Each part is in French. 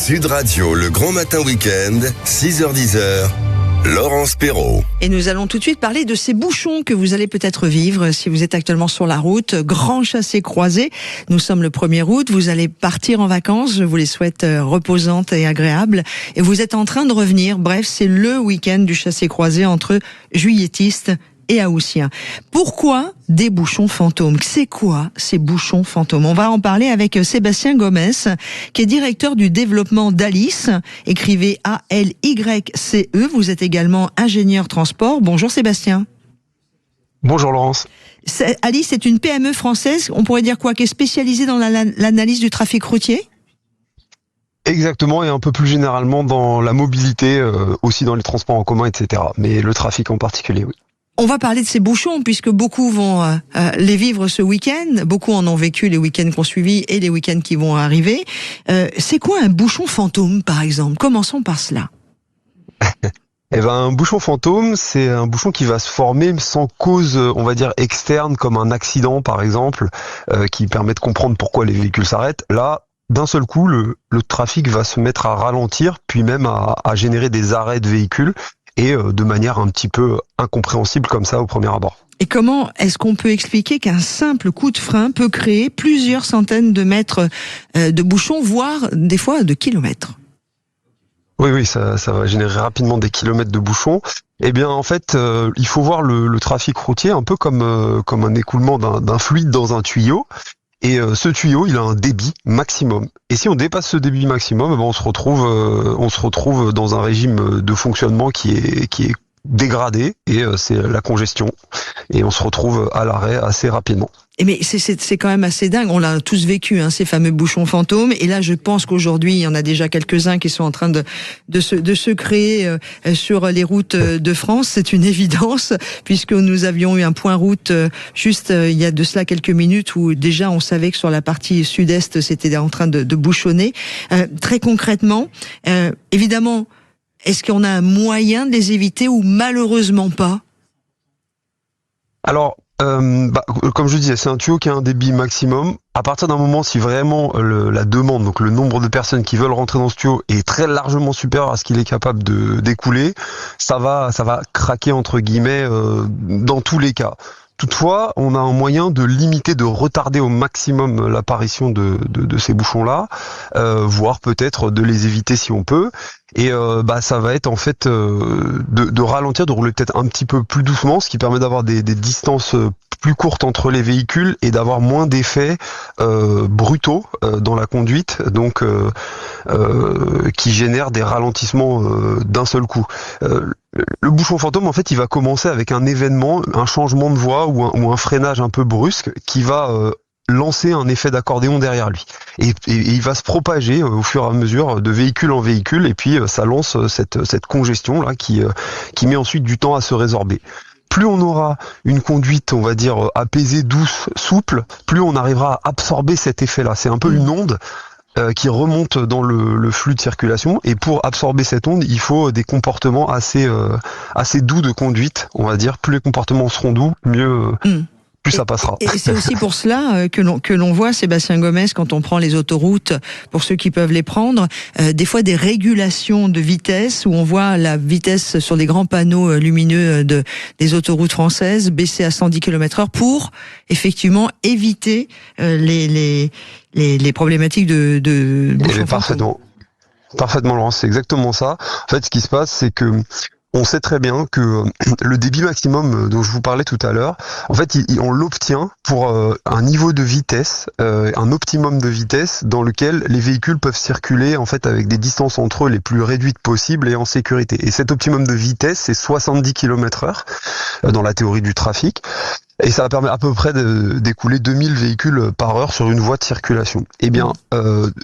Sud Radio, le grand matin week-end, 6h-10h, Laurence Perrault. Et nous allons tout de suite parler de ces bouchons que vous allez peut-être vivre si vous êtes actuellement sur la route. Grand chassé-croisé. Nous sommes le 1er août. Vous allez partir en vacances. Je vous les souhaite reposantes et agréables. Et vous êtes en train de revenir. Bref, c'est le week-end du chassé-croisé entre juilletistes et haussiens. Pourquoi des bouchons fantômes? C'est quoi ces bouchons fantômes? On va en parler avec Sébastien Gomez, qui est directeur du développement d'Alice. Écrivez A-L-Y-C-E. Vous êtes également ingénieur transport. Bonjour Sébastien. Bonjour Laurence. Alice est une PME française, on pourrait dire quoi, qui est spécialisée dans l'analyse du trafic routier? Exactement, et un peu plus généralement dans la mobilité, aussi dans les transports en commun, etc. Mais le trafic en particulier, oui. On va parler de ces bouchons puisque beaucoup vont les vivre ce week-end. Beaucoup en ont vécu les week-ends qui ont suivi et les week-ends qui vont arriver. C'est quoi un bouchon fantôme, par exemple? Commençons par cela. Eh ben, un bouchon fantôme, c'est un bouchon qui va se former sans cause, on va dire, externe, comme un accident, par exemple, qui permet de comprendre pourquoi les véhicules s'arrêtent. Là, d'un seul coup, le trafic va se mettre à ralentir, puis même à générer des arrêts de véhicules, et de manière un petit peu incompréhensible comme ça au premier abord. Et comment est-ce qu'on peut expliquer qu'un simple coup de frein peut créer plusieurs centaines de mètres de bouchons, voire des fois de kilomètres? Oui, ça va générer rapidement des kilomètres de bouchons. Eh bien, en fait, il faut voir le trafic routier un peu comme un écoulement d'un fluide dans un tuyau. Et ce tuyau, il a un débit maximum. Et si on dépasse ce débit maximum, on se retrouve dans un régime de fonctionnement qui est dégradé, et c'est la congestion. Et on se retrouve à l'arrêt assez rapidement. Mais c'est quand même assez dingue. On l'a tous vécu, ces fameux bouchons fantômes. Et là, je pense qu'aujourd'hui, il y en a déjà quelques-uns qui sont en train de se créer sur les routes de France. C'est une évidence, puisque nous avions eu un point route juste il y a de cela quelques minutes où déjà on savait que sur la partie sud-est, c'était en train de bouchonner. Très concrètement, évidemment, est-ce qu'on a un moyen de les éviter ou malheureusement pas? Alors, comme je disais, c'est un tuyau qui a un débit maximum. À partir d'un moment, si vraiment la demande, donc le nombre de personnes qui veulent rentrer dans ce tuyau est très largement supérieur à ce qu'il est capable d'écouler, ça va craquer entre guillemets dans tous les cas. Toutefois, on a un moyen de limiter, de retarder au maximum l'apparition de ces bouchons-là, voire peut-être de les éviter si on peut. Et ça va être en fait de ralentir, de rouler peut-être un petit peu plus doucement, ce qui permet d'avoir des distances plus courtes entre les véhicules et d'avoir moins d'effets brutaux dans la conduite, donc qui génèrent des ralentissements d'un seul coup. Le bouchon fantôme, en fait, il va commencer avec un événement, un changement de voie ou un freinage un peu brusque qui va lancer un effet d'accordéon derrière lui. Et il va se propager au fur et à mesure de véhicule en véhicule, et puis ça lance cette congestion là qui met ensuite du temps à se résorber. Plus on aura une conduite, on va dire, apaisée, douce, souple, plus on arrivera à absorber cet effet-là. C'est un peu une onde qui remonte dans le flux de circulation, et pour absorber cette onde, il faut des comportements assez doux de conduite, on va dire. Plus les comportements seront doux, mieux plus ça passera. Et c'est aussi pour cela que l'on voit, Sébastien Gomez, quand on prend les autoroutes, pour ceux qui peuvent les prendre, des fois des régulations de vitesse, où on voit la vitesse sur des grands panneaux lumineux des autoroutes françaises baisser à 110 km/h pour effectivement éviter les problématiques de parfaitement, Laurence, c'est exactement ça. En fait, ce qui se passe, c'est que on sait très bien que le débit maximum dont je vous parlais tout à l'heure, en fait, on l'obtient pour un niveau de vitesse, un optimum de vitesse dans lequel les véhicules peuvent circuler en fait avec des distances entre eux les plus réduites possibles et en sécurité. Et cet optimum de vitesse, c'est 70 km/h dans la théorie du trafic. Et ça va permettre à peu près d'écouler 2000 véhicules par heure sur une voie de circulation. Eh bien,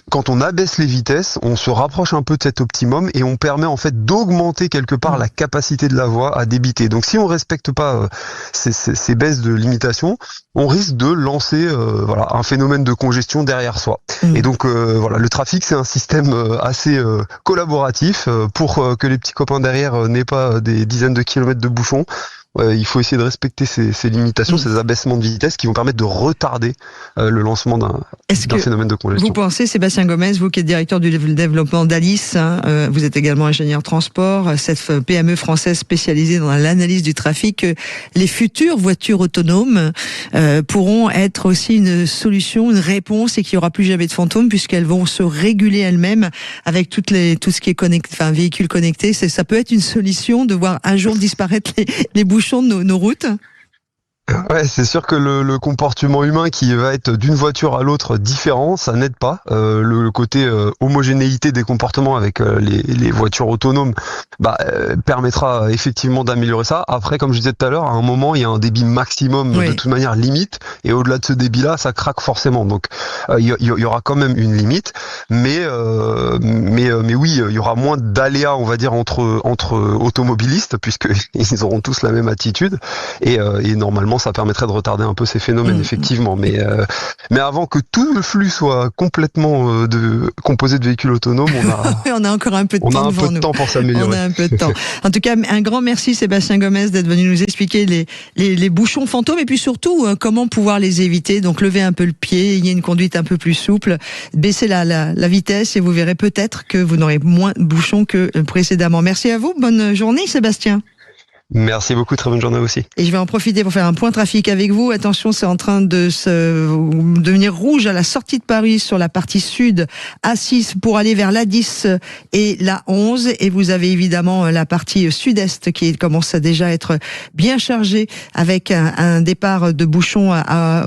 quand on abaisse les vitesses, on se rapproche un peu de cet optimum et on permet en fait d'augmenter quelque part la capacité de la voie à débiter. Donc si on respecte pas ces baisses de limitation, on risque de lancer un phénomène de congestion derrière soi. Et donc le trafic, c'est un système assez collaboratif pour que les petits copains derrière n'aient pas des dizaines de kilomètres de bouchons. il faut essayer de respecter ces limitations, ces abaissements de vitesse qui vont permettre de retarder le lancement d'un phénomène de congestion. Vous pensez, Sébastien Gomez, vous qui êtes directeur du développement d'Alice, vous êtes également ingénieur transport, cette PME française spécialisée dans l'analyse du trafic, que les futures voitures autonomes pourront être aussi une solution, une réponse, et qu'il n'y aura plus jamais de fantômes puisqu'elles vont se réguler elles-mêmes avec tout ce qui est connecté, enfin véhicules connectés. Ça peut être une solution de voir un jour disparaître les bouchons de nos routes. Ouais, c'est sûr que le comportement humain qui va être d'une voiture à l'autre différent, ça n'aide pas. Le côté homogénéité des comportements avec les voitures autonomes permettra effectivement d'améliorer ça. Après, comme je disais tout à l'heure, à un moment, il y a un débit maximum de toute manière limite, et au-delà de ce débit-là, ça craque forcément. Donc, il y aura quand même une limite, mais oui, il y aura moins d'aléas, on va dire, entre automobilistes, puisque ils auront tous la même attitude, et normalement ça permettrait de retarder un peu ces phénomènes, effectivement. Mais avant que tout le flux soit complètement composé de véhicules autonomes, on a encore un peu de temps devant nous. Temps pour s'améliorer. On a un peu de temps. En tout cas, un grand merci Sébastien Gomez d'être venu nous expliquer les bouchons fantômes, et puis surtout comment pouvoir les éviter. Donc lever un peu le pied, il y a une conduite un peu plus souple, baisser la vitesse, et vous verrez peut-être que vous n'aurez moins de bouchons que précédemment. Merci à vous, bonne journée Sébastien. Merci beaucoup, très bonne journée aussi. Et je vais en profiter pour faire un point trafic avec vous. Attention, c'est en train de devenir rouge à la sortie de Paris sur la partie sud, A6 pour aller vers l'A10 et l'A11. Et vous avez évidemment la partie sud-est qui commence à déjà être bien chargée avec un départ de bouchon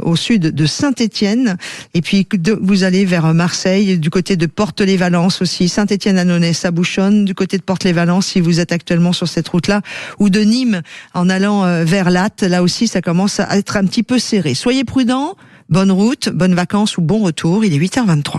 au sud de Saint-Étienne. Et puis vous allez vers Marseille, du côté de Porte-les-Valences aussi. Saint-Étienne-Annonay, ça bouchonne. Du côté de Porte-les-Valences, si vous êtes actuellement sur cette route-là, ou de Nîmes en allant vers Latte, là aussi ça commence à être un petit peu serré. Soyez prudents, bonne route, bonnes vacances ou bon retour, il est 8h23.